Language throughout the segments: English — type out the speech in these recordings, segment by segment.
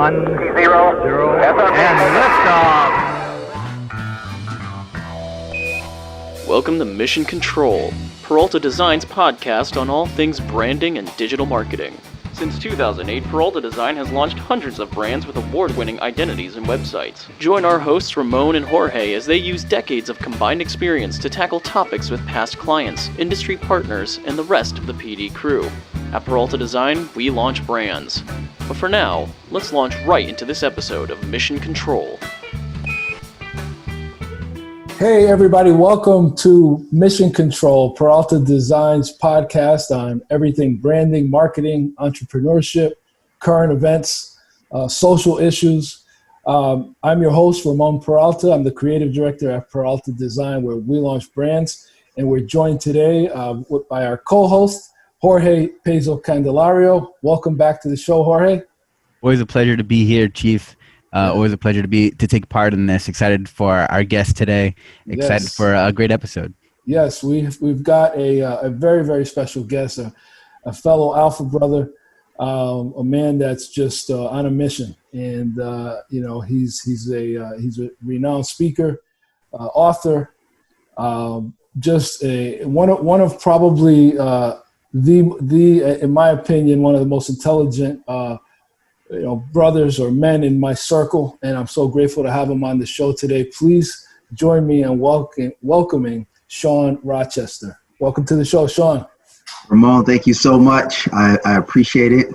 1, 0, and liftoff. Welcome to Mission Control, Peralta Design's podcast on all things branding and digital marketing. Since 2008, Peralta Design has launched hundreds of brands with award-winning identities and websites. Join our hosts Ramon and Jorge as they use decades of combined experience to tackle topics with past clients, industry partners, and the rest of the PD crew. At Peralta Design, we launch brands. But for now, let's launch right into this episode of Mission Control. Hey everybody, welcome to Mission Control, Peralta Design's podcast on everything branding, marketing, entrepreneurship, current events, social issues. I'm your host, Ramon Peralta. I'm the creative director at Peralta Design, where we launch brands. And we're joined today by our co-host, Jorge Pezo Candelario. Welcome back to the show, Jorge. Always a pleasure to be here, Chief. Always a pleasure to take part in this. Excited for our guest today. Excited for a great episode. Yes, we've got a very, very special guest, a fellow Alpha brother, a man that's just on a mission. And he's a renowned speaker, author, just one of probably the in my opinion, one of the most intelligent brothers or men in my circle, and I'm so grateful to have him on the show today. Please join me in welcoming Shawn Rochester. Welcome to the show, Shawn. Ramon, thank you so much. I appreciate it.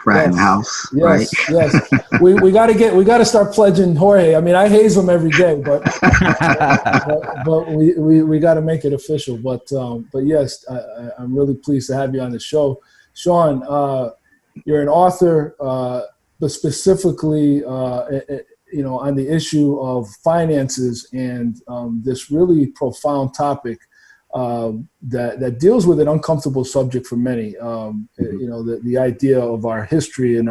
Frat in the house, right? Yes. We got to start pledging Jorge. I mean, I haze him every day, but we got to make it official. But yes, I'm really pleased to have you on the show, Shawn. You're an author, but specifically, on the issue of finances and this really profound topic that deals with an uncomfortable subject for many. The idea of our history and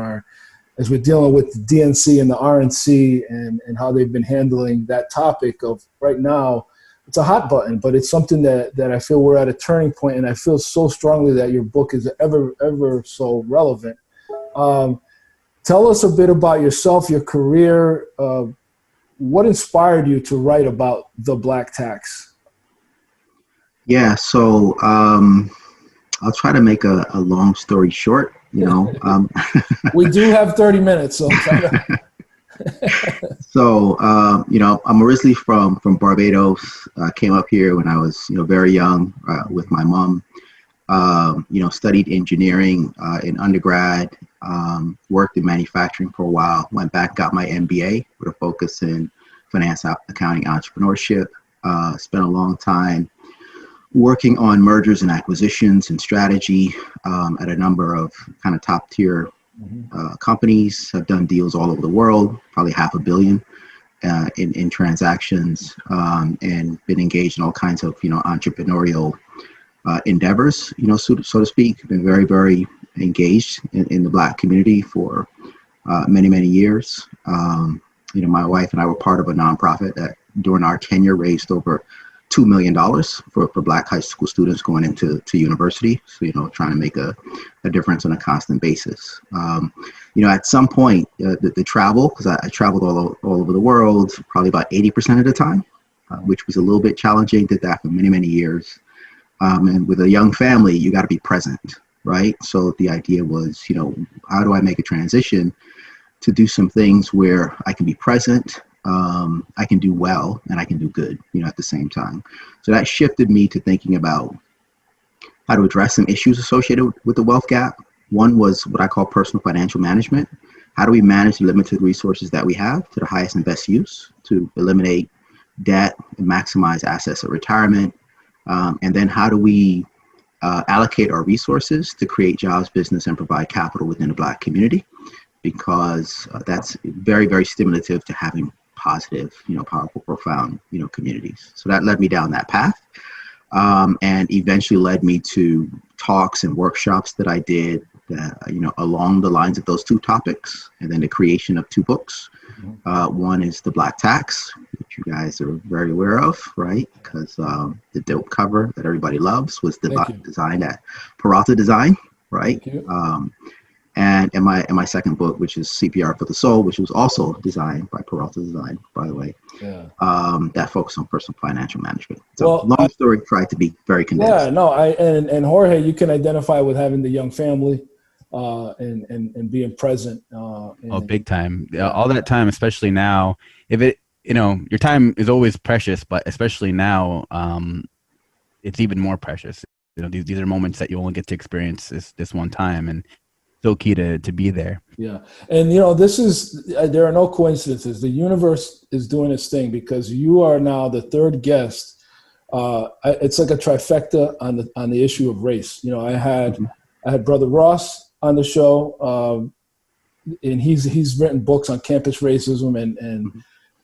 as we're dealing with the DNC and the RNC and how they've been handling that topic of right now. It's a hot button, but it's something that I feel we're at a turning point, and I feel so strongly that your book is ever so relevant. Tell us a bit about yourself, your career. What inspired you to write about the black tax? Yeah, so I'll try to make a long story short. We do have 30 minutes, so. So, I'm originally from Barbados. I came up here when I was, very young with my mom. Studied engineering in undergrad, worked in manufacturing for a while, went back, got my MBA with a focus in finance, accounting, entrepreneurship. Spent a long time working on mergers and acquisitions and strategy at a number of kind of top tier companies. Have done deals all over the world, probably $500 million in transactions, and been engaged in all kinds of entrepreneurial endeavors, so to speak. Been very, very engaged in the Black community for many, many years. My wife and I were part of a nonprofit that during our tenure raised over $2 million for Black high school students going into university. So, trying to make a difference on a constant basis. At some point, the travel, because I traveled all over the world, probably about 80% of the time, which was a little bit challenging. Did that for many, many years. And with a young family, you got to be present, right? So the idea was, how do I make a transition to do some things where I can be present, I can do well, and I can do good, at the same time. So that shifted me to thinking about how to address some issues associated with the wealth gap. One was what I call personal financial management. How do we manage the limited resources that we have to the highest and best use to eliminate debt and maximize assets at retirement? And then how do we allocate our resources to create jobs, business, and provide capital within the Black community? Because that's very, very stimulative to having positive, powerful, profound, communities. So that led me down that path, and eventually led me to talks and workshops that I did, along the lines of those two topics, and then the creation of two books. One is The Black Tax, which you guys are very aware of, right? Because the dope cover that everybody loves was designed at Peralta Design, right? And in my second book, which is CPR for the Soul, which was also designed by Peralta Design, by the way, that focused on personal financial management. So long story, tried to be very condensed. Yeah, no, and Jorge, you can identify with having the young family and being present. Big time. All that time, especially now, your time is always precious, but especially now, it's even more precious. These are moments that you only get to experience this one time, and so key to be there. Yeah. And, there are no coincidences. The universe is doing its thing because you are now the third guest. It's like a trifecta on the issue of race. I had Brother Ross on the show, and he's written books on campus racism,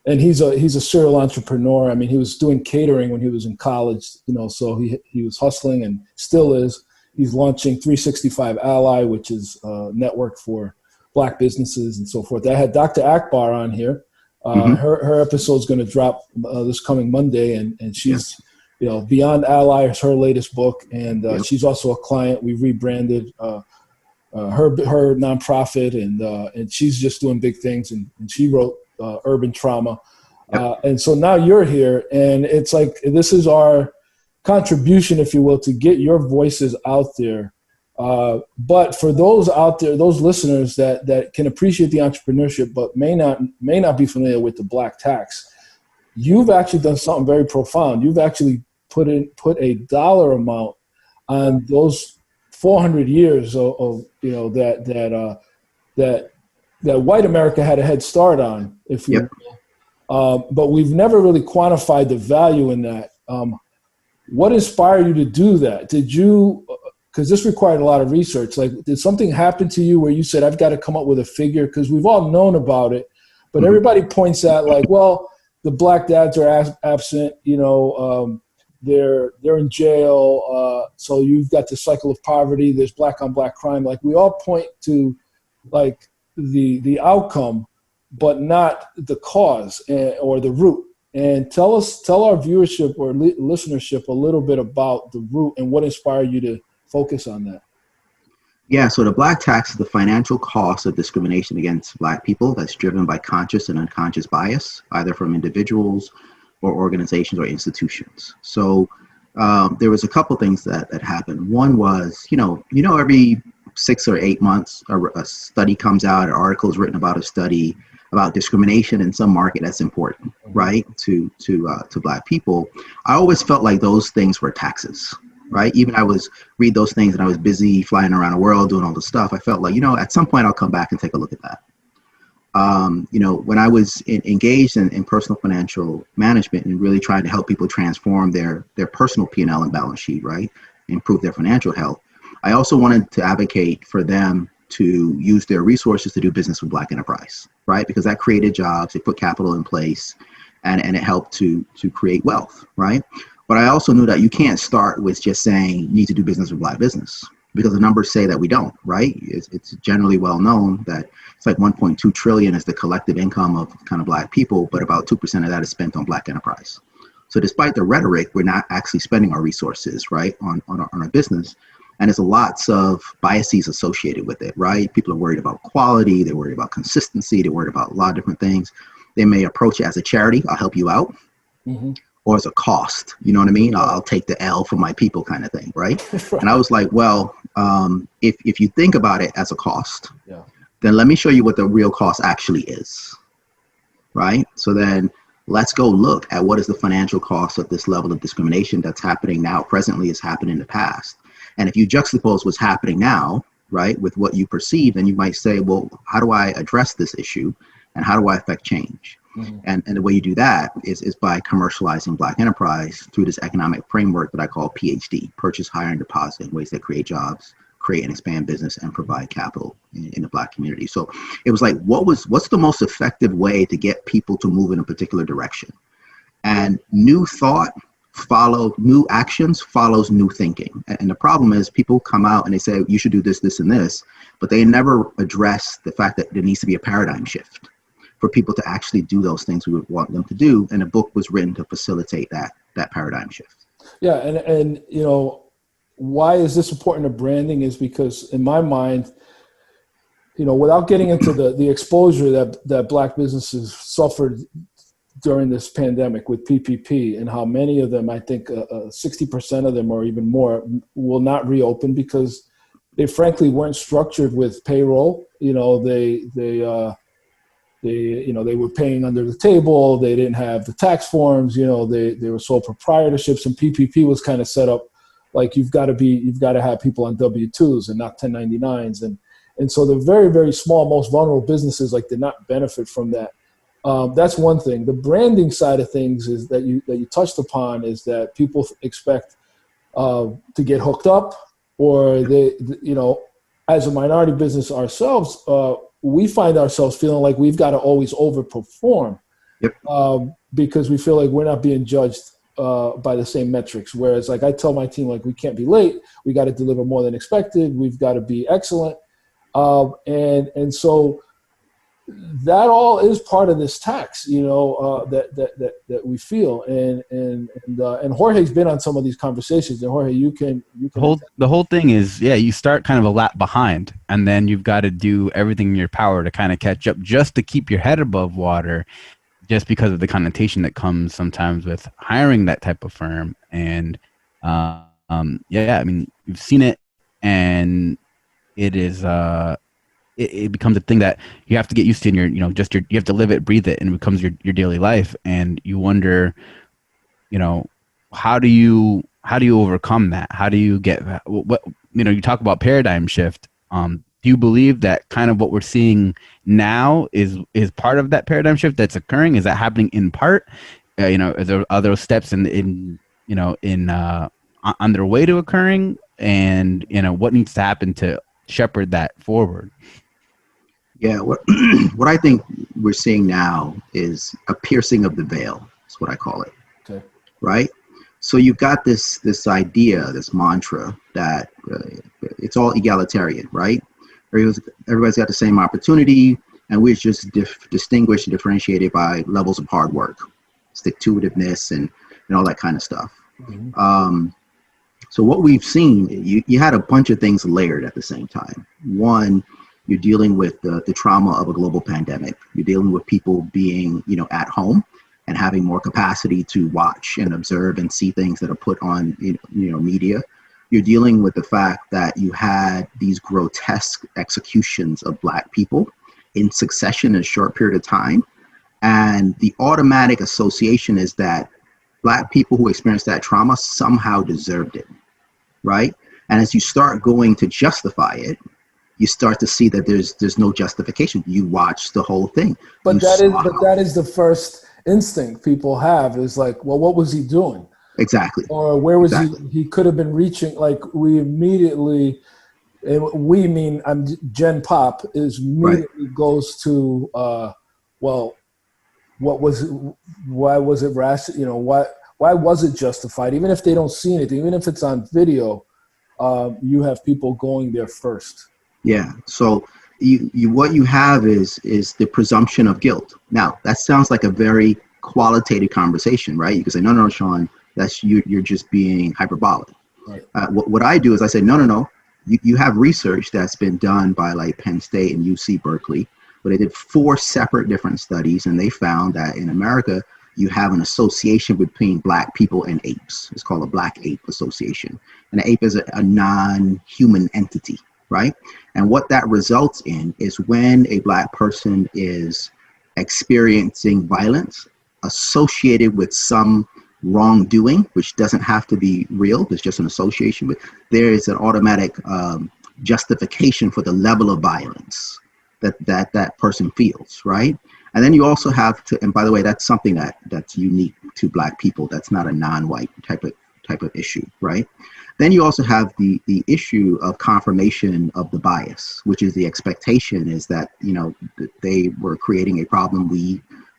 and he's a serial entrepreneur. I mean, he was doing catering when he was in college, so he was hustling and still is. He's launching 365 Ally, which is a network for Black businesses and so forth. I had Dr. Akbar on here. Her episode's going to drop this coming Monday, and she's, Beyond Ally is her latest book, and she's also a client. We rebranded her nonprofit, and she's just doing big things. And she wrote Urban Trauma, and so now you're here, and it's like this is our contribution, if you will, to get your voices out there. But for those out there, those listeners that can appreciate the entrepreneurship, but may not be familiar with the Black tax, you've actually done something very profound. You've actually put a dollar amount on those 400 years of that white America had a head start on, if you will. But we've never really quantified the value in that. What inspired you to do that? Did you, because this required a lot of research, did something happen to you where you said, I've got to come up with a figure? Because we've all known about it, but everybody points at the Black dads are absent, they're in jail. So you've got the cycle of poverty, there's Black on Black crime. We all point to the outcome, but not the cause or the root. And tell our viewership or listenership a little bit about the root and what inspired you to focus on that. Yeah, so the Black tax is the financial cost of discrimination against Black people that's driven by conscious and unconscious bias, either from individuals or organizations or institutions. So there was a couple things that happened. One was, every 6 or 8 months, a study comes out, an article is written about a study about discrimination in some market that's important, right, to Black people. I always felt like those things were taxes, right? Even I was read those things and I was busy flying around the world doing all the stuff. I felt like, at some point I'll come back and take a look at that. When I was engaged in personal financial management and really trying to help people transform their personal P&L and balance sheet, right, improve their financial health, I also wanted to advocate for them to use their resources to do business with Black enterprise, right? Because that created jobs, it put capital in place, and it helped to create wealth, right? But I also knew that you can't start with just saying you need to do business with Black business, because the numbers say that we don't, right? It's generally well known that it's like 1.2 trillion is the collective income of kind of Black people, but about 2% of that is spent on Black enterprise. So despite the rhetoric, we're not actually spending our resources, right, on our business. And there's lots of biases associated with it, right? People are worried about quality. They're worried about consistency. They're worried about a lot of different things. They may approach it as a charity. I'll help you out. Or as a cost. You know what I mean? I'll take the L for my people kind of thing, right? And I was like, well, if you think about it as a cost, then let me show you what the real cost actually is, right? So then let's go look at what is the financial cost of this level of discrimination that's happening now, presently, has happened in the past. And if you juxtapose what's happening now, right, with what you perceive, then you might say, well, how do I address this issue and how do I affect change? And the way you do that is by commercializing Black enterprise through this economic framework that I call PhD, purchase, hire, and deposit, in ways that create jobs, create and expand business, and provide capital in the Black community. So it was like, what's the most effective way to get people to move in a particular direction? And new thought new actions follows new thinking. And the problem is people come out and they say, you should do this, this, and this, but they never address the fact that there needs to be a paradigm shift for people to actually do those things we would want them to do. And a book was written to facilitate that paradigm shift. Yeah. And why is this important to branding is because in my mind, without getting into the exposure that Black businesses suffered during this pandemic with PPP, and how many of them, I think 60% of them or even more, will not reopen because they frankly weren't structured with payroll. They were paying under the table. They didn't have the tax forms. They were sole proprietorships, and PPP was kind of set up like you've got to have people on W-2s and not 1099s, and so the very, very small, most vulnerable businesses did not benefit from that. That's one thing. The branding side of things is that you touched upon, is that people expect to get hooked up, or as a minority business ourselves, we find ourselves feeling like we've got to always overperform. Yep. Because we feel like we're not being judged by the same metrics. Whereas I tell my team, we can't be late. We got to deliver more than expected. We've got to be excellent. And so that all is part of this tax, that we feel. And Jorge's been on some of these conversations. And Jorge, you can the whole thing is, you start kind of a lap behind, and then you've got to do everything in your power to kind of catch up, just to keep your head above water, just because of the connotation that comes sometimes with hiring that type of firm. And you've seen it, and it is it becomes a thing that you have to get used to in your, you have to live it, breathe it, and it becomes your daily life. And you wonder, how do you overcome that? How do you get what, you talk about paradigm shift. Do you believe that kind of what we're seeing now is part of that paradigm shift that's occurring? Is that happening in part? Are there other steps on their way to occurring? And, what needs to happen to shepherd that forward? Yeah, what I think we're seeing now is a piercing of the veil. That's what I call it. Okay. Right? So you've got this idea, this mantra that it's all egalitarian, right? Everybody's got the same opportunity, and we're just distinguished and differentiated by levels of hard work, stick-to-itiveness, and all that kind of stuff. Mm-hmm. So what we've seen, you had a bunch of things layered at the same time. One, you're dealing with the trauma of a global pandemic. You're dealing with people being, at home and having more capacity to watch and observe and see things that are put on, media. You're dealing with the fact that you had these grotesque executions of Black people in succession in a short period of time. And the automatic association is that Black people who experienced that trauma somehow deserved it, right? And as you start going to justify it, you start to see that there's no justification. You watch the whole thing. But that is the first instinct people have, is like, well, what was he doing? Exactly. Or where was he could have been reaching. We immediately, Gen Pop is immediately goes to, what was it? Why was it rational? Why was it justified? Even if they don't see anything, even if it's on video, you have people going there first. Yeah. So what you have is the presumption of guilt. Now that sounds like a very qualitative conversation, right? You can say, no, Shawn, that's you're just being hyperbolic. Right. What I do is I say, no. You have research that's been done by Penn State and UC Berkeley, but they did 4 separate different studies, and they found that in America, you have an association between Black people and apes. It's called a Black ape association. And an ape is a non-human entity, right? And what that results in is when a Black person is experiencing violence associated with some wrongdoing, which doesn't have to be real, it's just an association with, there is an automatic justification for the level of violence that person feels, right? And then you also have to, and by the way, that's something that's unique to Black people. That's not a non-white type of issue, right? Then you also have the issue of confirmation of the bias, which is the expectation is that, they were creating a problem,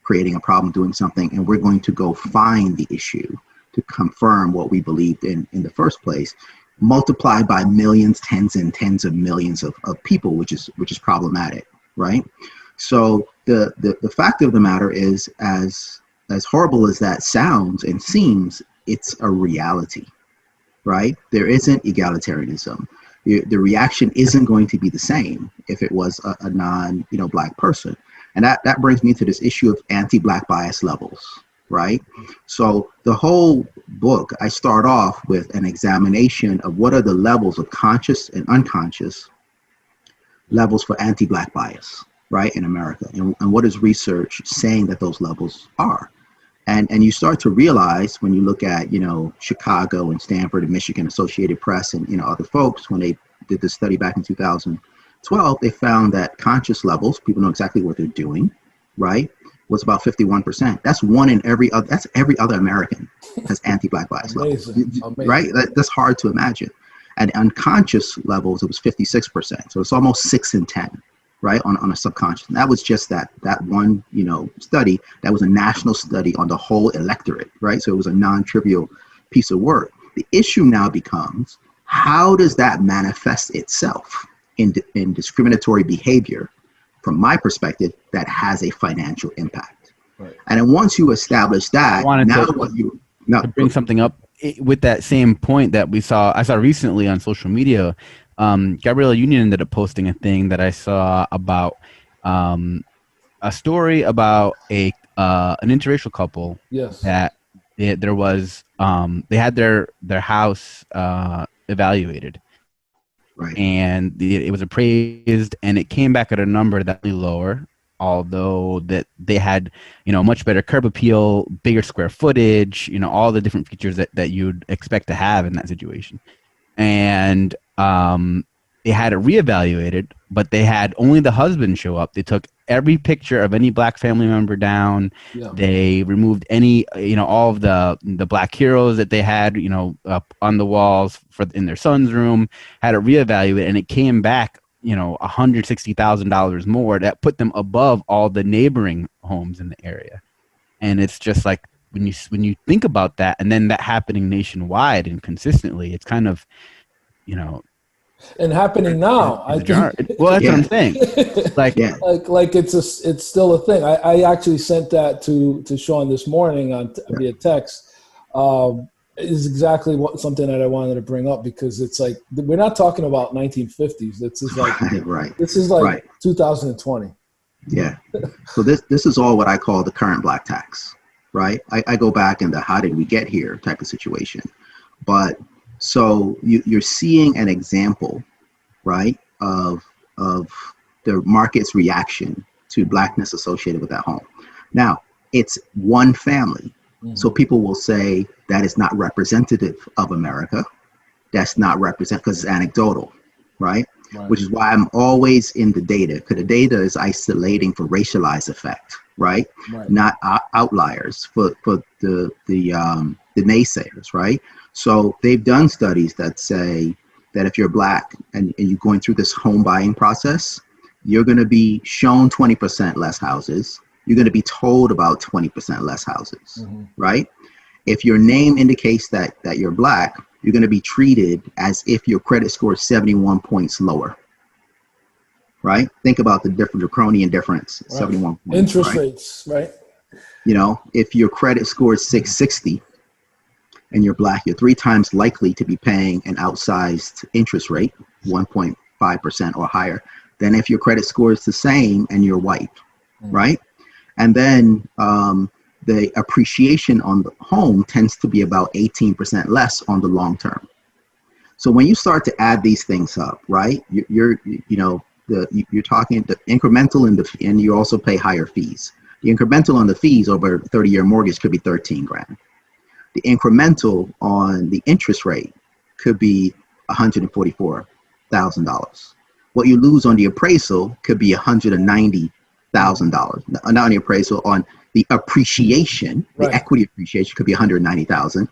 creating a problem, doing something, and we're going to go find the issue to confirm what we believed in the first place, multiplied by millions, tens and tens of millions of people, which is problematic, right? So the fact of the matter is, as horrible as that sounds and seems, it's a reality, right? There isn't egalitarianism. the reaction isn't going to be the same if it was a non, Black person. And that brings me to this issue of anti-Black bias levels, right? So the whole book, I start off with an examination of what are the levels of conscious and unconscious levels for anti-Black bias, right, in America, and what is research saying that those levels are. And you start to realize when you look at, Chicago and Stanford and Michigan Associated Press and, other folks, when they did this study back in 2012, they found that conscious levels, people know exactly what they're doing, right, was about 51%. That's that's every other American has anti-Black bias levels, right? That's hard to imagine. And unconscious levels, it was 56%. So it's almost 6 in 10. Right, on a subconscious. And that was just that one, study. That was a national study on the whole electorate, right? So it was a non-trivial piece of work. The issue now becomes, how does that manifest itself in discriminatory behavior, from my perspective, that has a financial impact? Right. And then once you establish that, to bring something up with that same point that I saw recently on social media. Gabriella Union ended up posting a thing that I saw about a story about an interracial couple. Yes. That there was they had their house evaluated, right, and it was appraised, and it came back at a number that was lower, although that they had much better curb appeal, bigger square footage, all the different features that you'd expect to have in that situation. And they had it reevaluated, but they had only the husband show up. They took every picture of any Black family member down. Yeah. They removed any, all of the Black heroes that they had, up on the walls in their son's room, had it reevaluated, and it came back, $160,000 more. That put them above all the neighboring homes in the area. And it's just like, when you think about that, and then that happening nationwide and consistently, it's kind of, and happening now. Well, that's what I'm saying. Like it's still a thing. I actually sent that to Shawn this morning via text. Is exactly something that I wanted to bring up, because it's like, we're not talking about 1950s. This is like right. This is like 2020. Yeah. So this is all what I call the current Black tax. Right. I go back in the how did we get here type of situation. But so you're seeing an example, right, of the market's reaction to Blackness associated with that home. Now, it's one family. Mm-hmm. So people will say that is not representative of America. That's not representative because it's anecdotal, right? Which is why I'm always in the data, because the data is isolating for racialized effect, right? Not outliers for the naysayers, right? So they've done studies that say that if you're Black and you're going through this home buying process, you're going to be shown 20% less houses. You're going to be told about 20% less houses, right? If your name indicates that you're Black, you're going to be treated as if your credit score is 71 points lower, right? Think about the draconian difference, 71 points. Interest rates, right? If your credit score is 660 and you're Black, you're 3 times likely to be paying an outsized interest rate, 1.5% or higher, than if your credit score is the same and you're white, right? And then the appreciation on the home tends to be about 18% less on the long term. So when you start to add these things up, right, you're talking the incremental and you also pay higher fees. The incremental on the fees over a 30-year mortgage could be $13,000. The incremental on the interest rate could be $144,000. What you lose on the appraisal could be $190,000. Not on the appraisal, on the appreciation, the equity appreciation could be $190,000.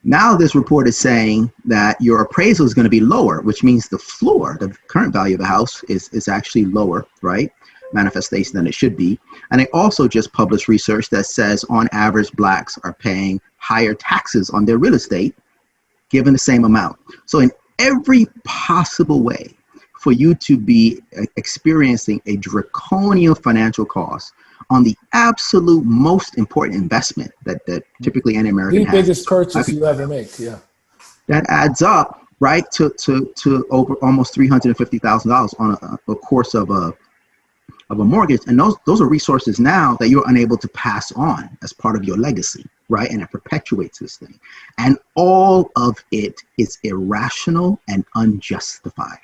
Now this report is saying that your appraisal is going to be lower, which means the floor, the current value of the house is actually lower, right? Manifestation than it should be. And they also just published research that says on average, Blacks are paying higher taxes on their real estate given the same amount. So in every possible way for you to be experiencing a draconian financial cost on the absolute most important investment that typically any American has. The biggest purchase you ever make, yeah. That adds up right? To over almost $350,000 on a course of a mortgage. And those are resources now that you're unable to pass on as part of your legacy, right? And it perpetuates this thing. And all of it is irrational and unjustified.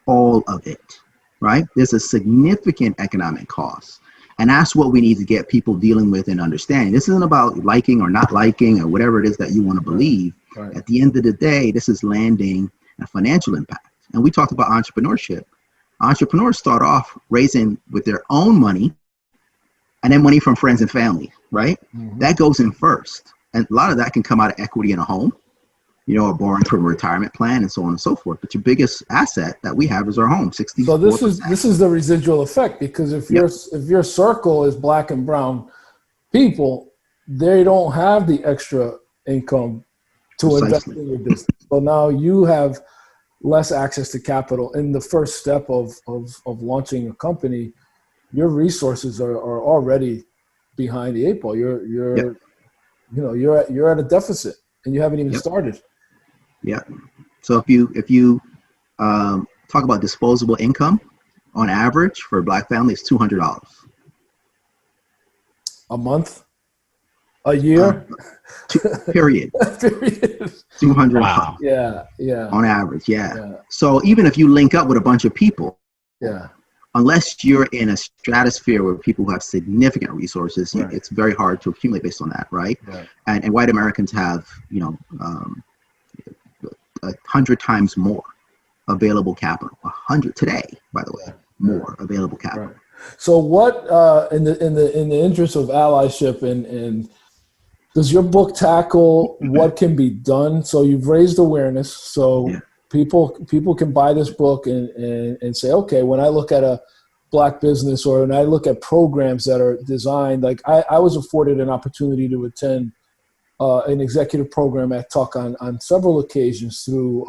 All of it, right? There's a significant economic cost. And that's what we need to get people dealing with and understanding. This isn't about liking or not liking or whatever it is that you want to believe. Right. At the end of the day, this is landing a financial impact. And we talked about entrepreneurship. Entrepreneurs start off raising with their own money and then money from friends and family, right? Mm-hmm. That goes in first. And a lot of that can come out of equity in a home, or borrowing from a retirement plan and so on and so forth. But your biggest asset that we have is our home, 64%. So this is the residual effect, because if your circle is black and brown people, they don't have the extra income to invest in your business. So now you have less access to capital. In the first step of launching a company, your resources are already behind the eight ball. You're at a deficit and you haven't even started. Yeah. So if you talk about disposable income, on average for a black family, it's $200 a month, a year, period. Period. $200. Wow. Yeah. On average, yeah. So even if you link up with a bunch of people, unless you're in a stratosphere where people who have significant resources, it's very hard to accumulate based on that, right? And white Americans have 100 times more available capital. 100 today, by the way, more available capital. Right. So what in the interest of allyship and does your book tackle what can be done? So you've raised awareness, so people can buy this book and say, okay, when I look at a black business or when I look at programs that are designed, like I was afforded an opportunity to attend an executive program at Tuck on several occasions through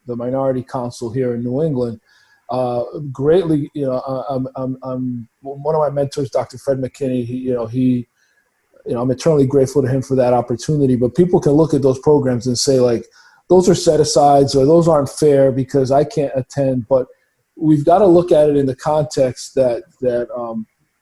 the Minority Council here in New England. Greatly, I'm one of my mentors, Dr. Fred McKinney. I'm eternally grateful to him for that opportunity. But people can look at those programs and say, like, those are set asides or those aren't fair because I can't attend. But we've got to look at it in the context that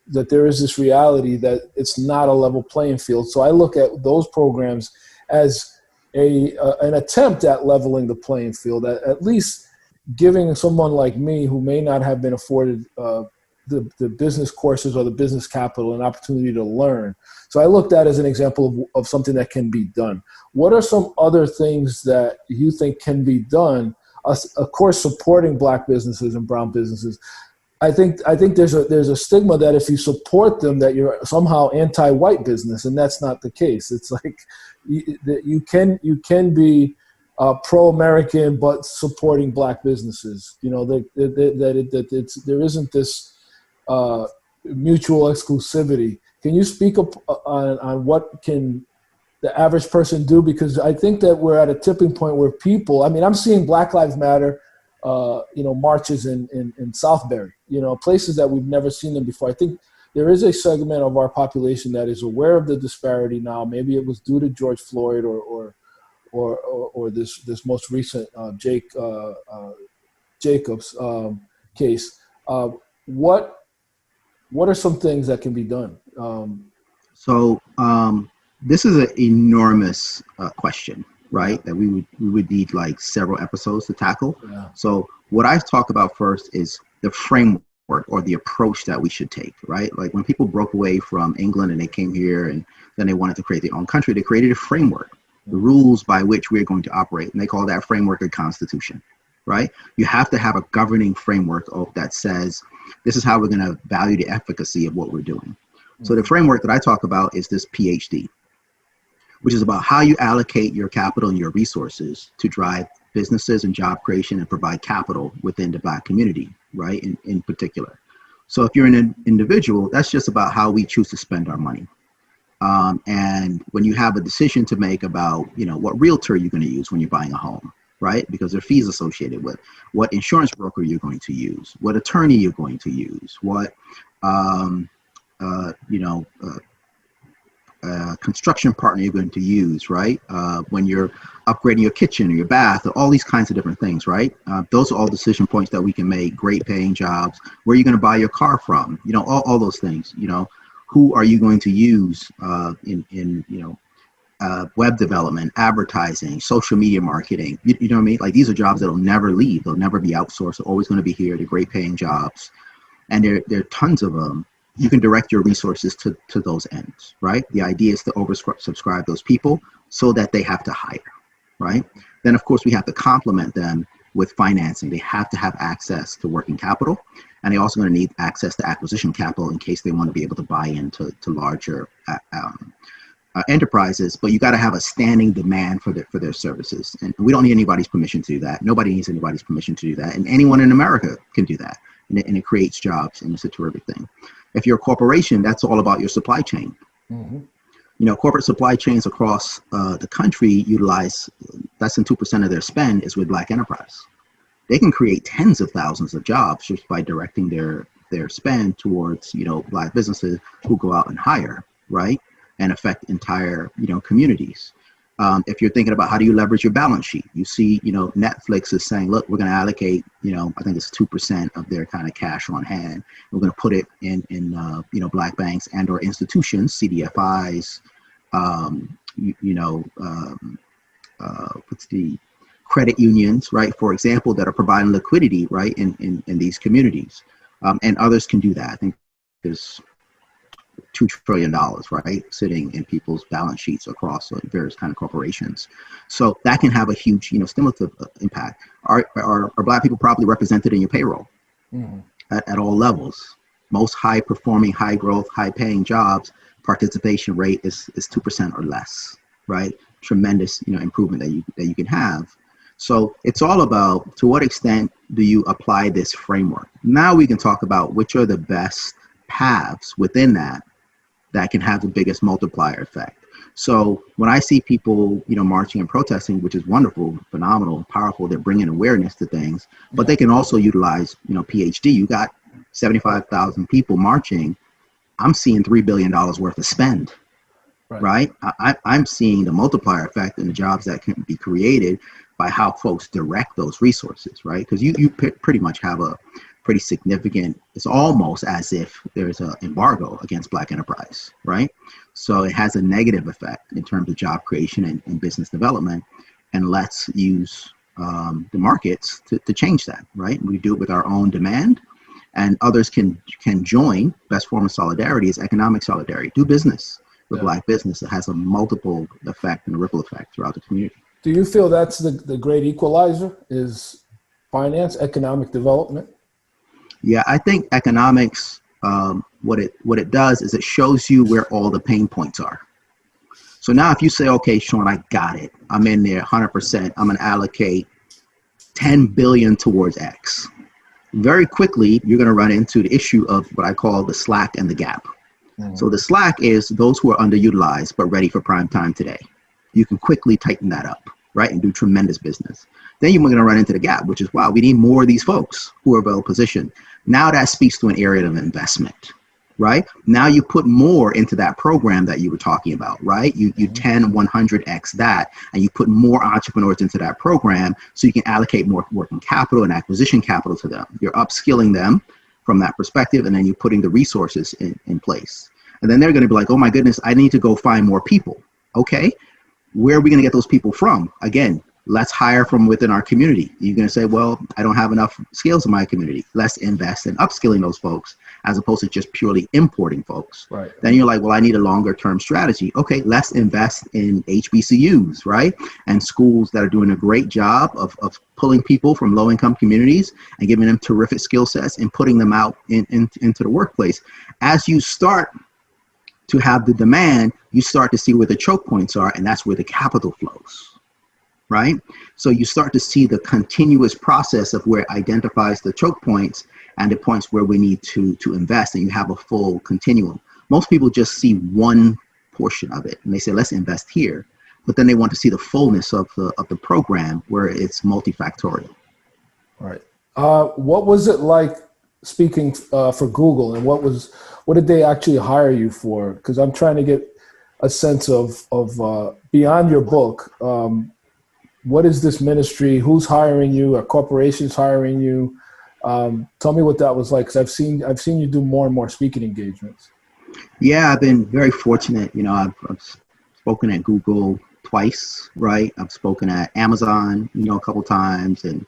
there is this reality that it's not a level playing field. So I look at those programs as an attempt at leveling the playing field, at least giving someone like me who may not have been afforded the business courses or the business capital an opportunity to learn. So I looked at it as an example of something that can be done. What are some other things that you think can be done? Of course, supporting black businesses and brown businesses. I think there's a stigma that if you support them, that you're somehow anti-white business, and that's not the case. It's like you can be pro-American but supporting black businesses. There isn't this mutual exclusivity. Can you speak up on what can the average person do? Because I think that we're at a tipping point where people, I'm seeing Black Lives Matter, marches in Southbury, places that we've never seen them before. I think there is a segment of our population that is aware of the disparity now. Maybe it was due to George Floyd or this most recent Jacobs case. What are some things that can be done? This is an enormous question, right? That we would need like several episodes to tackle. Yeah. So what I talk about first is the framework or the approach that we should take, right? Like when people broke away from England and they came here and then they wanted to create their own country, they created a framework, the rules by which we're going to operate. And they call that framework a constitution, right? You have to have a governing framework that says, this is how we're going to value the efficacy of what we're doing. So the framework that I talk about is this PhD, which is about how you allocate your capital and your resources to drive businesses and job creation and provide capital within the black community, right, in particular. So if you're an individual, that's just about how we choose to spend our money. And when you have a decision to make about, what realtor you're going to use when you're buying a home, right, because there are fees associated with what insurance broker you're going to use, what attorney you're going to use, what construction partner you're going to use, right? When you're upgrading your kitchen or your bath, or all these kinds of different things, right? Those are all decision points that we can make. Great paying jobs. Where are you going to buy your car from? You know, all those things. You know, who are you going to use in web development, advertising, social media marketing? You know what I mean? Like, these are jobs that'll never leave. They'll never be outsourced. They're always going to be here. They're great paying jobs, and there are tons of them. You can direct your resources to those ends, right? The idea is to oversubscribe those people so that they have to hire, right? Then, of course, we have to complement them with financing. They have to have access to working capital, and they're also going to need access to acquisition capital in case they want to be able to buy into larger enterprises. But you got to have a standing demand for their services, and we don't need anybody's permission to do that. Nobody needs anybody's permission to do that, and anyone in America can do that, and it creates jobs, and it's a terrific thing. If you're a corporation, that's all about your supply chain. Mm-hmm. You know, corporate supply chains across the country utilize less than 2% of their spend is with Black enterprise. They can create tens of thousands of jobs just by directing their spend towards, you know, Black businesses who go out and hire, right? And affect entire, you know, communities. If you're thinking about how do you leverage your balance sheet, you see, you know, Netflix is saying, look, we're going to allocate, you know, I think it's 2% of their kind of cash on hand. We're going to put it in you know, Black banks and or institutions, CDFIs, what's the credit unions, right? For example, that are providing liquidity, right, in these communities, and others can do that. I think there's $2 trillion, right, sitting in people's balance sheets across various kind of corporations. So that can have a huge, you know, stimulative impact. Are Black people properly represented in your payroll? Mm-hmm. at all levels? Most high performing, high growth, high paying jobs, participation rate is 2% or less, right? Tremendous, you know, improvement that you can have. So it's all about, to what extent do you apply this framework? Now we can talk about which are the best paths within that can have the biggest multiplier effect. So when I see people, you know, marching and protesting, which is wonderful, phenomenal, powerful, they're bringing awareness to things, but they can also utilize, you know, PhD. You got 75,000 people marching. I'm seeing $3 billion worth of spend, right? I'm seeing the multiplier effect in the jobs that can be created by how folks direct those resources, right? Because you pretty much have a pretty significant, it's almost as if there's an embargo against Black enterprise, right? So it has a negative effect in terms of job creation and business development, and let's use the markets to change that, right? We do it with our own demand, and others can join. Best form of solidarity is economic solidarity. Do business with Black business. It has a multiple effect and a ripple effect throughout the community. Do you feel that's the great equalizer, is finance, economic development? Yeah, I think economics, what it does is it shows you where all the pain points are. So now if you say, okay, Shawn, I got it. I'm in there 100%. I'm going to allocate 10 billion towards X. Very quickly, you're going to run into the issue of what I call the slack and the gap. Mm-hmm. So the slack is those who are underutilized but ready for prime time today. You can quickly tighten that up, right, and do tremendous business. Then you're going to run into the gap, which is, wow, we need more of these folks who are well positioned. Now that speaks to an area of investment, right? Now you put more into that program that you were talking about, right? You 10, 100x that, and you put more entrepreneurs into that program so you can allocate more working capital and acquisition capital to them. You're upskilling them from that perspective, and then you're putting the resources in place. And then they're going to be like, oh my goodness, I need to go find more people. Okay, where are we going to get those people from? Again, let's hire from within our community. You're going to say, well, I don't have enough skills in my community. Let's invest in upskilling those folks as opposed to just purely importing folks. Right. Then you're like, well, I need a longer term strategy. Okay, let's invest in HBCUs, right? And schools that are doing a great job of pulling people from low income communities and giving them terrific skill sets and putting them out into the workplace. As you start to have the demand, you start to see where the choke points are, and that's where the capital flows. Right? So you start to see the continuous process of where it identifies the choke points and the points where we need to invest, and you have a full continuum. Most people just see one portion of it and they say, let's invest here. But then they want to see the fullness of the program where it's multifactorial. Right. What was it like speaking for Google, and what did they actually hire you for? Because I'm trying to get a sense of beyond your book. What is this ministry? Who's hiring you? Are corporations hiring you? Tell me what that was like, because I've seen you do more and more speaking engagements. Yeah, I've been very fortunate. You know, I've spoken at Google twice, right? I've spoken at Amazon, you know, a couple times, and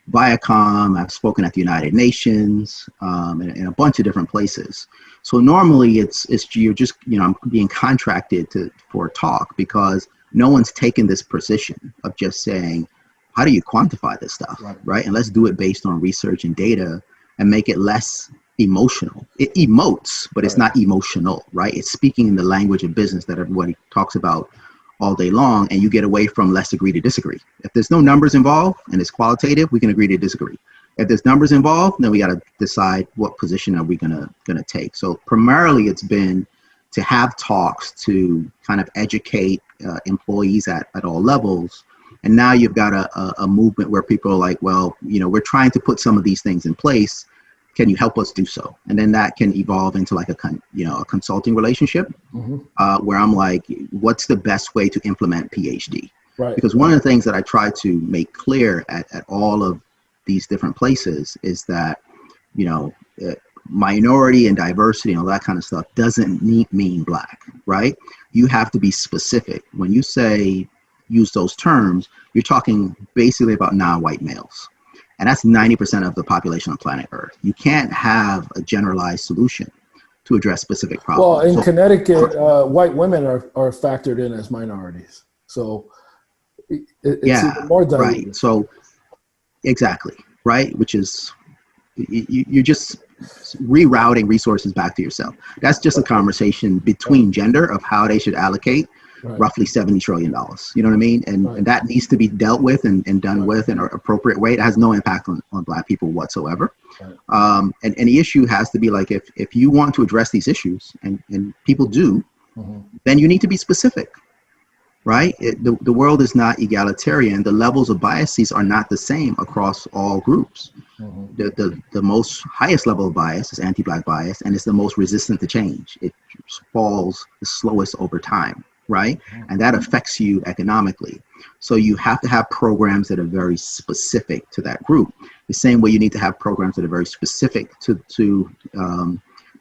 Viacom. I've spoken at the United Nations, and a bunch of different places. So normally it's you're just, you know, I'm being contracted for a talk, because no one's taken this position of just saying, how do you quantify this stuff, right? And let's do it based on research and data and make it less emotional. It emotes, but it's not emotional, right? It's speaking in the language of business that everybody talks about all day long, and you get away from let's agree to disagree. If there's no numbers involved and it's qualitative, we can agree to disagree. If there's numbers involved, then we got to decide what position are we gonna take. So primarily it's been to have talks to kind of educate employees at all levels. And now you've got a movement where people are like, well, you know, we're trying to put some of these things in place. Can you help us do so? And then that can evolve into like a consulting relationship, where I'm like, what's the best way to implement PhD? Right. Because one of the things that I try to make clear at all of these different places is that, you know, minority and diversity and all that kind of stuff doesn't mean Black, right? You have to be specific. When you say use those terms, you're talking basically about non-white males. And that's 90% of the population on planet Earth. You can't have a generalized solution to address specific problems. Well, in Connecticut, white women are factored in as minorities. So it's even more diluted. Right. So exactly, right? Which is, you're just rerouting resources back to yourself. That's just a conversation between gender of how they should allocate roughly $70 trillion. You know what I mean? And that needs to be dealt with and done with in an appropriate way. It has no impact on Black people whatsoever. And the issue has to be like, if you want to address these issues, and people do, then you need to be specific, right? The world is not egalitarian. The levels of biases are not the same across all groups. The most highest level of bias is anti-Black bias, and it's the most resistant to change. It falls the slowest over time. Right? And that affects you economically. So you have to have programs that are very specific to that group. The same way you need to have programs that are very specific to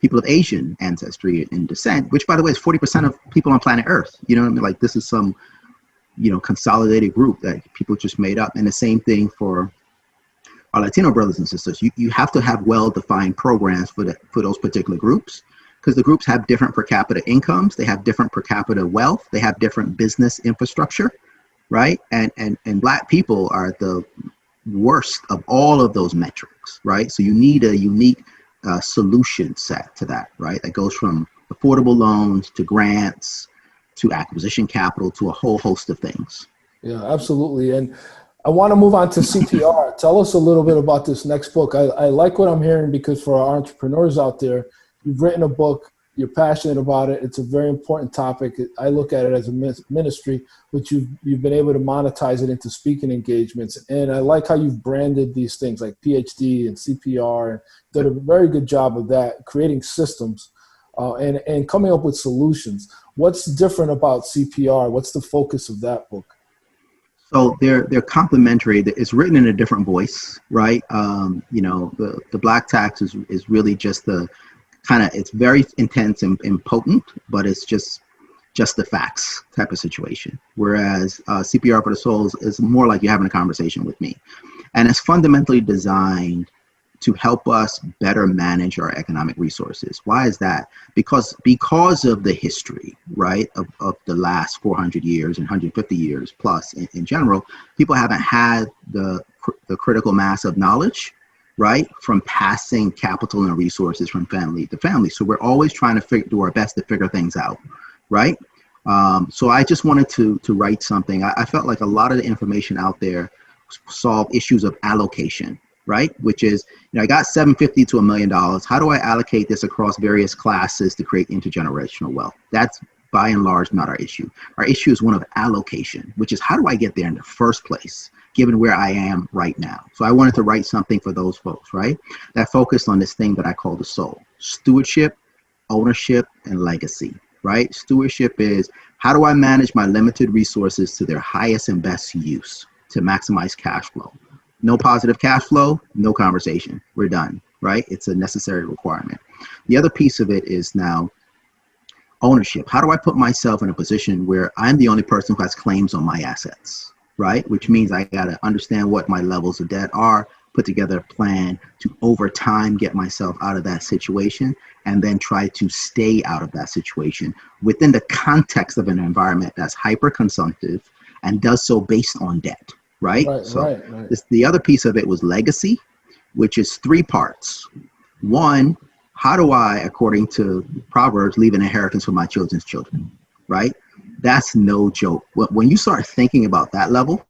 people of Asian ancestry and descent, which by the way is 40% of people on planet Earth. You know what I mean? Like this is some, you know, consolidated group that people just made up. And the same thing for our Latino brothers and sisters. You have to have well-defined programs for those particular groups. Because the groups have different per capita incomes, they have different per capita wealth, they have different business infrastructure, right? And Black people are the worst of all of those metrics, right? So you need a unique solution set to that, right? That goes from affordable loans to grants to acquisition capital to a whole host of things. Yeah, absolutely. And I want to move on to CPR. Tell us a little bit about this next book. I like what I'm hearing, because for our entrepreneurs out there, you've written a book, you're passionate about it. It's a very important topic. I look at it as a ministry, but you've been able to monetize it into speaking engagements. And I like how you've branded these things like PhD and CPR, and did a very good job of that, creating systems and coming up with solutions. What's different about CPR? What's the focus of that book? So they're complementary. It's written in a different voice, right? You know, the Black tax is really just the kind of, it's very intense and potent, but it's just the facts type of situation. Whereas CPR for the Souls is more like you're having a conversation with me. And it's fundamentally designed to help us better manage our economic resources. Why is that? Because of the history, right, of the last 400 years and 150 years plus in general, people haven't had the critical mass of knowledge, right, from passing capital and resources from family to family. So we're always trying to do our best to figure things out, right? So I just wanted to write something. I felt like a lot of the information out there solve issues of allocation, right? Which is, you know, I got $750 to $1 million. How do I allocate this across various classes to create intergenerational wealth? That's by and large not our issue. Our issue is one of allocation, which is how do I get there in the first place, given where I am right now? So I wanted to write something for those folks, right? That focused on this thing that I call the soul: stewardship, ownership, and legacy, right? Stewardship is, how do I manage my limited resources to their highest and best use to maximize cash flow? No positive cash flow, no conversation. We're done, right? It's a necessary requirement. The other piece of it is now ownership. How do I put myself in a position where I'm the only person who has claims on my assets, right? Which means I got to understand what my levels of debt are, put together a plan to over time get myself out of that situation, and then try to stay out of that situation within the context of an environment that's hyper consumptive and does so based on debt, right? Right. The other piece of it was legacy, which is 3 parts. One, how do I, according to Proverbs, leave an inheritance for my children's children, right? That's no joke. When you start thinking about that level,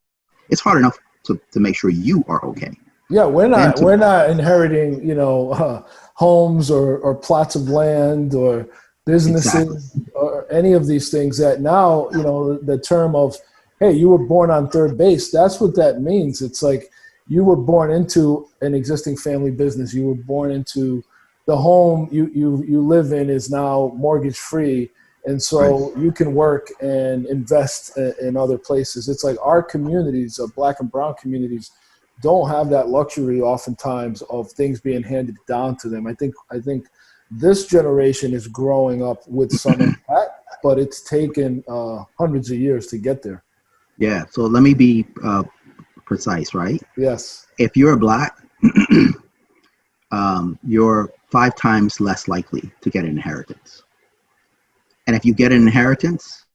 it's hard enough to make sure you are okay. Yeah, we're not inheriting, homes or plots of land or businesses or any of these things that now, the term of, hey, you were born on third base. That's what that means. It's like you were born into an existing family business. You were born into the home you live in is now mortgage free. And so you can work and invest in other places. It's like our communities, Black and brown communities, don't have that luxury oftentimes of things being handed down to them. I think this generation is growing up with some of that, but it's taken hundreds of years to get there. Yeah. So let me be precise, right? Yes. If you're Black, you're 5 times less likely to get an inheritance. And if you get an inheritance,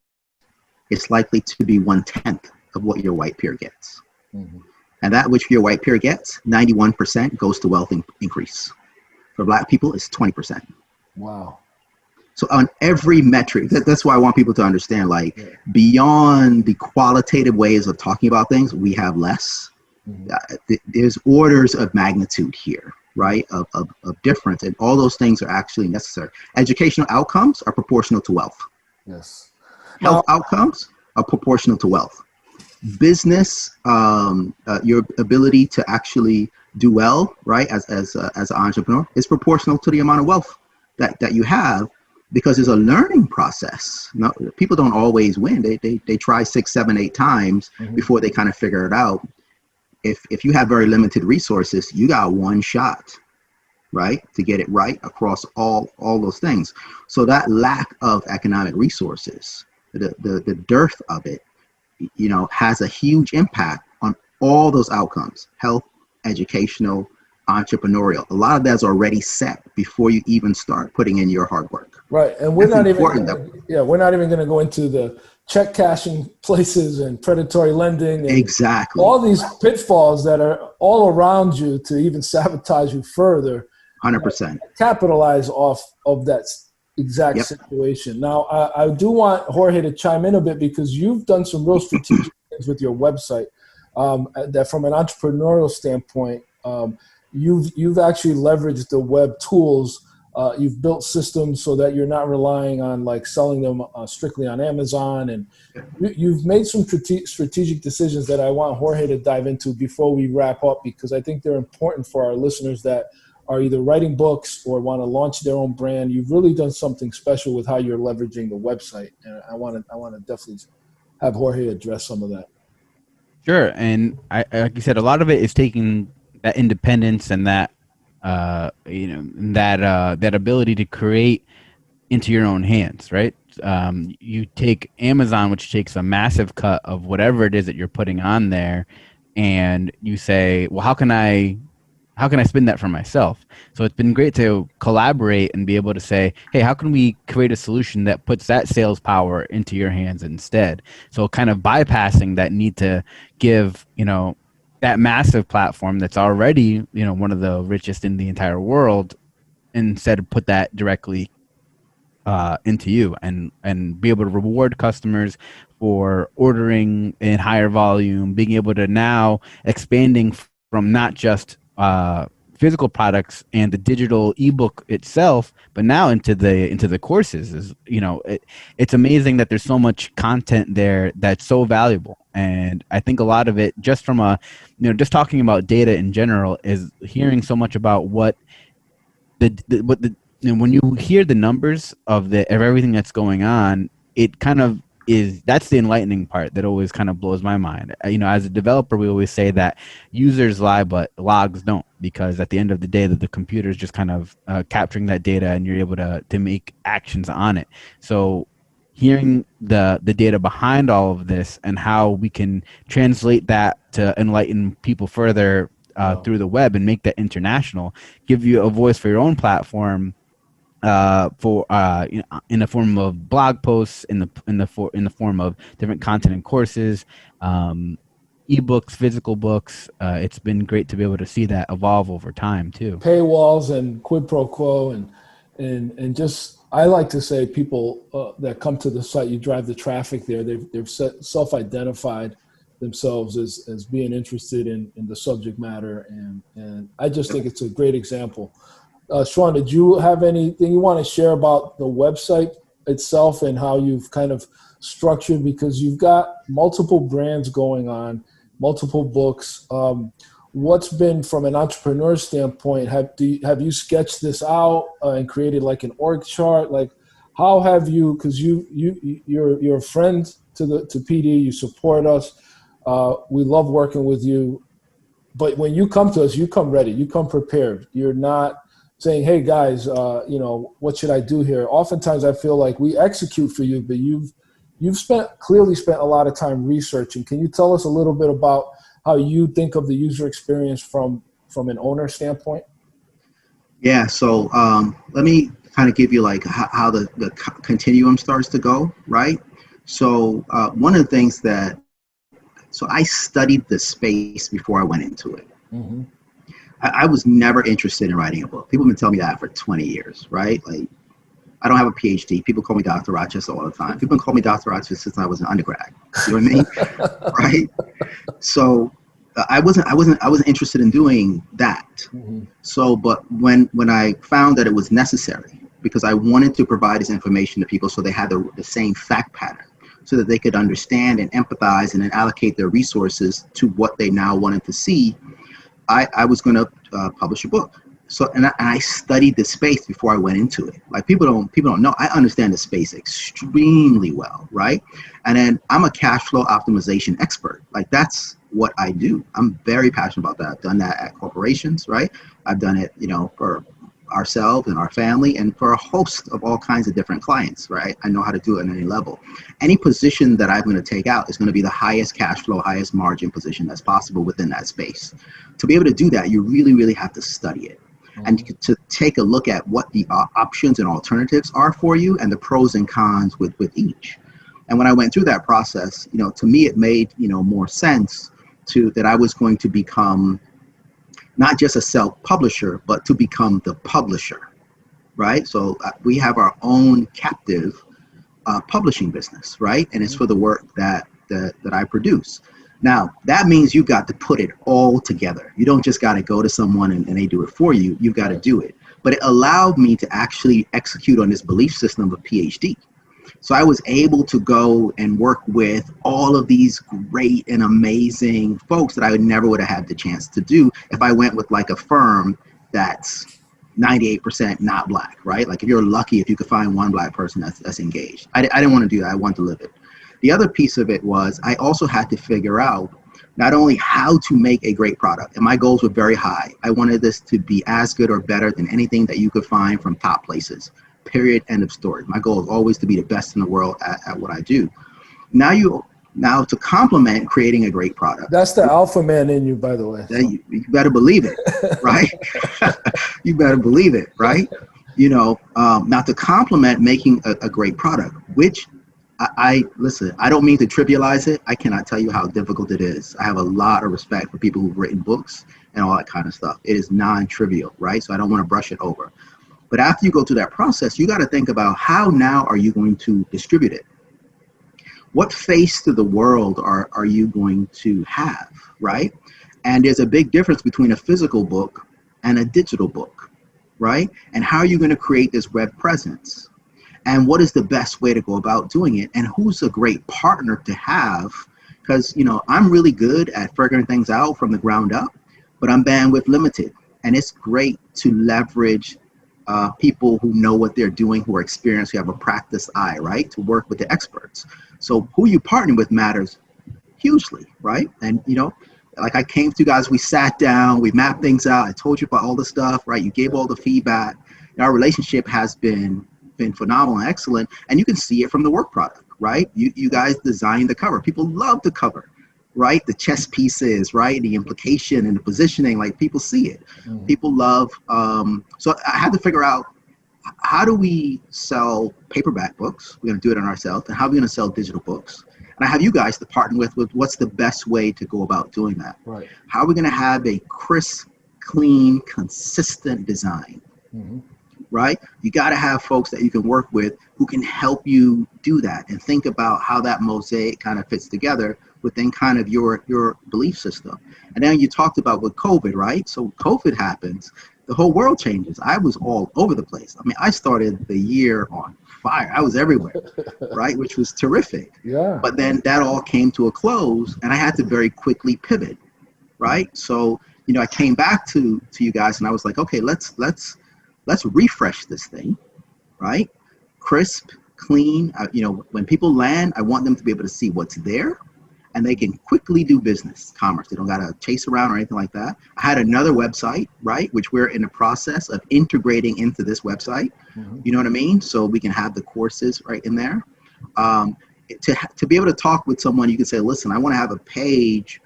it's likely to be 1/10 of what your white peer gets. Mm-hmm. And that which your white peer gets, 91% goes to wealth increase. For Black people, it's 20%. Wow. So on every metric, that's why I want people to understand, beyond the qualitative ways of talking about things, we have less. Mm-hmm. There's orders of magnitude here, right, of difference. And all those things are actually necessary. Educational outcomes are proportional to wealth. Yes. Health outcomes are proportional to wealth. Business, your ability to actually do well, right, as an entrepreneur, is proportional to the amount of wealth that you have, because it's a learning process. No, people don't always win. They try 6, 7, 8 times mm-hmm. before they kind of figure it out. If you have very limited resources, you got one shot, right, to get it right across all those things. So that lack of economic resources, the dearth of it, has a huge impact on all those outcomes: health, educational, entrepreneurial. A lot of that's already set before you even start putting in your hard work. Right, and we're not even going to go into the check cashing places and predatory lending. And exactly. All these pitfalls that are all around you to even sabotage you further. 100%. Capitalize off of that exact situation. Now, I do want Jorge to chime in a bit, because you've done some real strategic things with your website that from an entrepreneurial standpoint, you've actually leveraged the web tools. You've built systems so that you're not relying on selling them strictly on Amazon. And you've made some strategic decisions that I want Jorge to dive into before we wrap up, because I think they're important for our listeners that are either writing books or want to launch their own brand. You've really done something special with how you're leveraging the website. And I want to definitely have Jorge address some of that. Sure. And like you said, a lot of it is taking that independence and that, that ability to create into your own hands, right? You take Amazon, which takes a massive cut of whatever it is that you're putting on there, and you say, well, how can I spin that for myself? So it's been great to collaborate and be able to say, hey, how can we create a solution that puts that sales power into your hands instead? So kind of bypassing that need to give, that massive platform that's already, one of the richest in the entire world, instead put that directly into you and be able to reward customers for ordering in higher volume, being able to now expanding from not just physical products and the digital ebook itself, but now into the courses. Is it's amazing that there's so much content there that's so valuable. And I think a lot of it, just from just talking about data in general, is hearing so much about what the and when you hear the numbers of everything that's going on, it kind of that's the enlightening part that always kind of blows my mind. As a developer, we always say that users lie, but logs don't, because at the end of the day, the computer is just kind of capturing that data, and you're able to make actions on it. So hearing the data behind all of this and how we can translate that to enlighten people further through the web and make that international, give you a voice for your own platform, in the form of blog posts, in the form of different content and courses, ebooks, physical books. It's been great to be able to see that evolve over time too. Paywalls and quid pro quo and just, I like to say, people that come to the site, you drive the traffic there, they've self-identified themselves as being interested in the subject matter, and I just think it's a great example. Shawn, did you have anything you want to share about the website itself and how you've kind of structured, because you've got multiple brands going on, multiple books. What's been, from an entrepreneur standpoint, have you sketched this out and created like an org chart? Like, how have you, because you're a friend to PD, you support us. We love working with you. But when you come to us, you come ready, you come prepared. You're not saying, hey guys, what should I do here? Oftentimes I feel like we execute for you, but you've clearly spent a lot of time researching. Can you tell us a little bit about how you think of the user experience from an owner standpoint? Yeah, so let me kind of give you like how the continuum starts to go, right? So one of the things so I studied the space before I went into it. Mm-hmm. I was never interested in writing a book. People have been telling me that for 20 years, right? Like, I don't have a PhD. People call me Dr. Rochester all the time. People call me Dr. Rochester since I was an undergrad. You know what I mean? Right? So I wasn't interested in doing that. Mm-hmm. So, but when I found that it was necessary, because I wanted to provide this information to people so they had the same fact pattern, so that they could understand and empathize and then allocate their resources to what they now wanted to see, I was going to publish a book. So, and I studied the space before I went into it. Like, people don't know. I understand the space extremely well, right? And then I'm a cash flow optimization expert. Like, that's what I do. I'm very passionate about that. I've done that at corporations, right? I've done it, for ourselves and our family, and for a host of all kinds of different clients, right? I know how to do it at any level. Any position that I'm going to take out is going to be the highest cash flow, highest margin position that's possible within that space. To be able to do that, you really, really have to study it. Mm-hmm. And to take a look at what the options and alternatives are for you, and the pros and cons with each. And when I went through that process, to me, it made, more sense that I was going to become not just a self-publisher, but to become the publisher, right? So we have our own captive publishing business, right? And it's for the work that I produce. Now, that means you got to put it all together. You don't just got to go to someone and they do it for you. You've got to do it. But it allowed me to actually execute on this belief system of PhD. So I was able to go and work with all of these great and amazing folks that I never would have had the chance to do if I went with like a firm that's 98% not Black, right? Like, if you're lucky if you could find one Black person that's engaged. I didn't want to do that. I wanted to live it. The other piece of it was I also had to figure out not only how to make a great product, and my goals were very high. I wanted this to be as good or better than anything that you could find from top places. Period. End of story. My goal is always to be the best in the world at what I do. Now to complement creating a great product. That's the alpha man in you, by the way. So. You better believe it, right? You better believe it, right? Now to complement making a great product, which listen, I don't mean to trivialize it. I cannot tell you how difficult it is. I have a lot of respect for people who've written books and all that kind of stuff. It is non-trivial, right? So I don't want to brush it over. But after you go through that process, you got to think about how now are you going to distribute it? What face to the world are you going to have, right? And there's a big difference between a physical book and a digital book, right? And how are you going to create this web presence? And what is the best way to go about doing it? And who's a great partner to have? Because, I'm really good at figuring things out from the ground up, but I'm bandwidth limited. And it's great to leverage people who know what they're doing, who are experienced, who have a practiced eye, right, to work with the experts. So who you partner with matters hugely, right? And, you know, like I came to you guys, we sat down, we mapped things out. I told you about all the stuff, right? You gave all the feedback. And our relationship has been phenomenal and excellent. And you can see it from the work product, right? You guys designed the cover. People love the cover, right? The chess pieces, right? The implication and the positioning, like people see it. Mm-hmm. People love, so I had to figure out, how do we sell paperback books? We're going to do it on ourselves. And how are we going to sell digital books? And I have you guys to partner with what's the best way to go about doing that. Right. How are we going to have a crisp, clean, consistent design? Mm-hmm. Right? You got to have folks that you can work with who can help you do that and think about how that mosaic kind of fits together within kind of your belief system. And then you talked about with COVID, right? So COVID happens, the whole world changes. I was all over the place. I mean, I started the year on fire. I was everywhere, right? Which was terrific. Yeah. But then that all came to a close and I had to very quickly pivot, right? So, you know, I came back to you guys and I was like, okay, let's refresh this thing, right? Crisp, clean. You know, when people land, I want them to be able to see what's there and they can quickly do business, commerce. They don't got to chase around or anything like that. I had another website, right? Which we're in the process of integrating into this website. Mm-hmm. You know what I mean? So we can have the courses right in there. To be able to talk with someone, you can say, listen, I want to have a page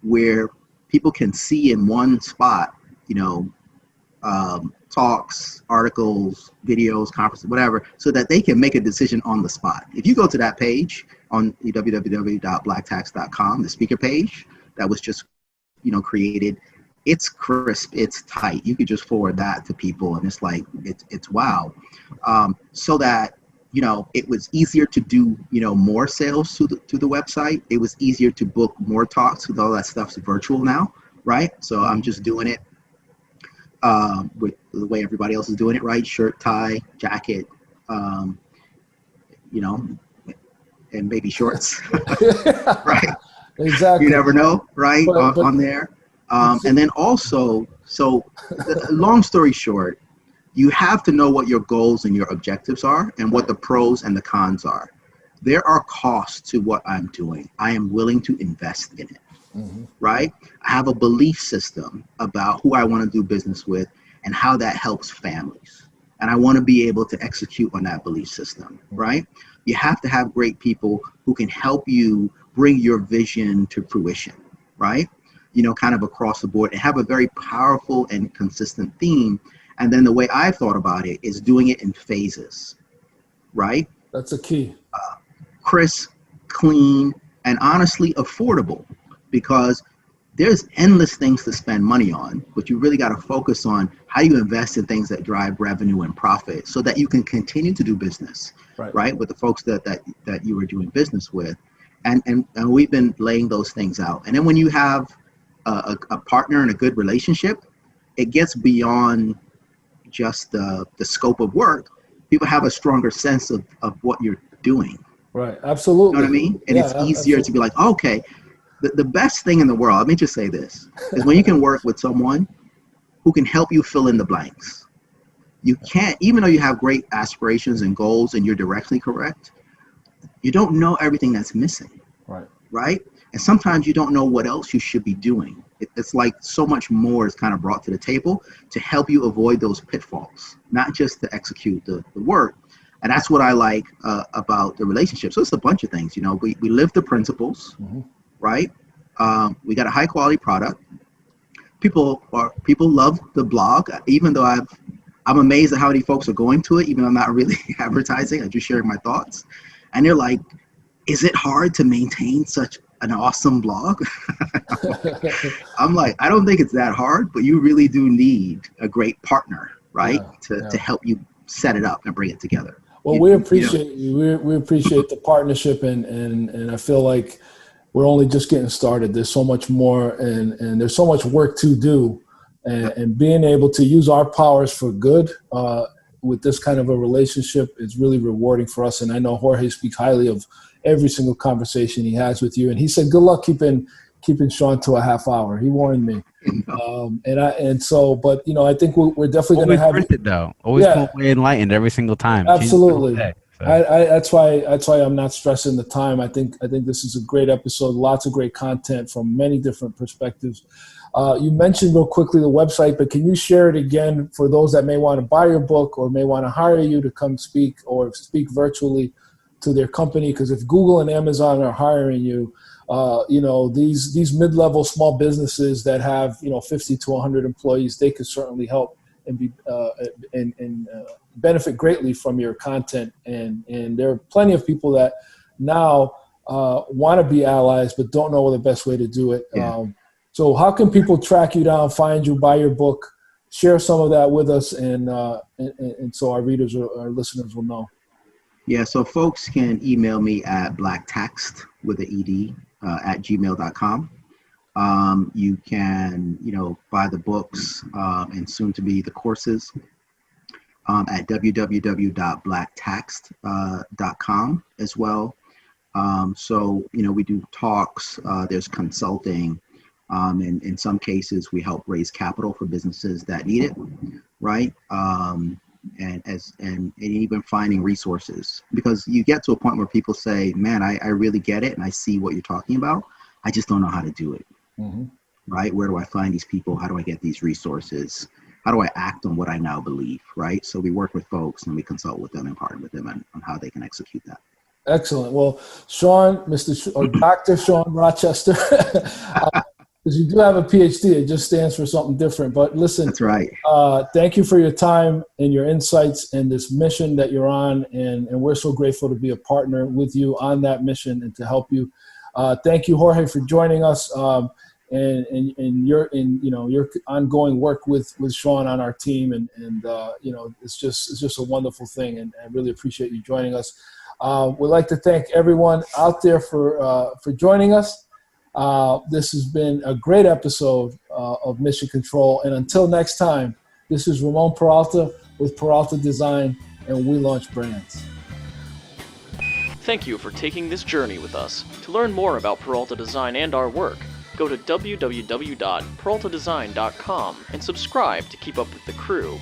where people can see in one spot, you know, talks, articles, videos, conferences, whatever, so that they can make a decision on the spot. If you go to that page on www.blacktax.com, the speaker page that was just, you know, created, it's crisp, it's tight. You could just forward that to people and it's like, it's wow. So that, you know, it was easier to do, you know, more sales to the website. It was easier to book more talks because all that stuff's virtual now, right? So I'm just doing it with the way everybody else is doing it, right? Shirt, tie, jacket, you know, and maybe shorts, right? Exactly. You never know, right? But on there. And then also, so long story short, you have to know what your goals and your objectives are and what the pros and the cons are. There are costs to what I'm doing. I am willing to invest in it. Mm-hmm. Right? I have a belief system about who I want to do business with and how that helps families. And I want to be able to execute on that belief system, right? You have to have great people who can help you bring your vision to fruition, right? You know, kind of across the board and have a very powerful and consistent theme. And then the way I've thought about it is doing it in phases, right? That's a key. Crisp, clean, and honestly affordable. Because there's endless things to spend money on, but you really got to focus on how you invest in things that drive revenue and profit so that you can continue to do business, right? With the folks that you were doing business with. And we've been laying those things out. And then when you have a partner and a good relationship, it gets beyond just the scope of work. People have a stronger sense of what you're doing. Right, absolutely. You know what I mean? And it's easier to be like, okay, the best thing in the world, let me just say this, is when you can work with someone who can help you fill in the blanks. You can't, even though you have great aspirations and goals and you're directly correct, you don't know everything that's missing. Right? And sometimes you don't know what else you should be doing. It's like so much more is kind of brought to the table to help you avoid those pitfalls, not just to execute the work. And that's what I like about the relationship. So it's a bunch of things, you know, we live the principles. Mm-hmm. Right? We got a high quality product. People love the blog, even though I'm amazed at how many folks are going to it, even though I'm not really advertising. I'm just sharing my thoughts. And they're like, is it hard to maintain such an awesome blog? I'm like, I don't think it's that hard, but you really do need a great partner, right? To help you set it up and bring it together. Well, we appreciate you. We appreciate the partnership and I feel like we're only just getting started. There's so much more and there's so much work to do and being able to use our powers for good with this kind of a relationship is really rewarding for us. And I know Jorge speaks highly of every single conversation he has with you. And he said, good luck keeping keeping Shawn to a half hour. He warned me. But I think we're definitely going to have worth it though. Always come away enlightened every single time. Absolutely. That's why I'm not stressing the time. I think this is a great episode. Lots of great content from many different perspectives. You mentioned real quickly the website, but can you share it again for those that may want to buy your book or may want to hire you to come speak or speak virtually to their company? Because if Google and Amazon are hiring you, these mid-level small businesses that have 50 to 100 employees, they could certainly help and be benefit greatly from your content. And there are plenty of people that now want to be allies but don't know the best way to do it. Yeah. So how can people track you down, find you, buy your book? Share some of that with us, and so our readers or our listeners will know. Yeah, so folks can email me at blacktext with an ED at gmail.com. You can, buy the books and soon to be the courses at www.blacktext.com as well. We do talks, there's consulting. And in some cases, we help raise capital for businesses that need it, right? And even finding resources, because you get to a point where people say, "Man, I really get it, and I see what you're talking about. I just don't know how to do it." Mm-hmm. Right? Where do I find these people? How do I get these resources? How do I act on what I now believe? Right? So we work with folks and we consult with them and partner with them on how they can execute that. Excellent. Well, Shawn, Dr. Shawn Rochester. Because you do have a PhD, it just stands for something different. But listen, that's right. Thank you for your time and your insights and this mission that you're on, and we're so grateful to be a partner with you on that mission and to help you. Thank you, Jorge, for joining us, and your ongoing work with Shawn on our team, and it's just a wonderful thing, and I really appreciate you joining us. We'd like to thank everyone out there for joining us. This has been a great episode of Mission Control. And until next time, this is Ramon Peralta with Peralta Design, and we launch brands. Thank you for taking this journey with us. To learn more about Peralta Design and our work, go to www.peraltadesign.com and subscribe to keep up with the crew.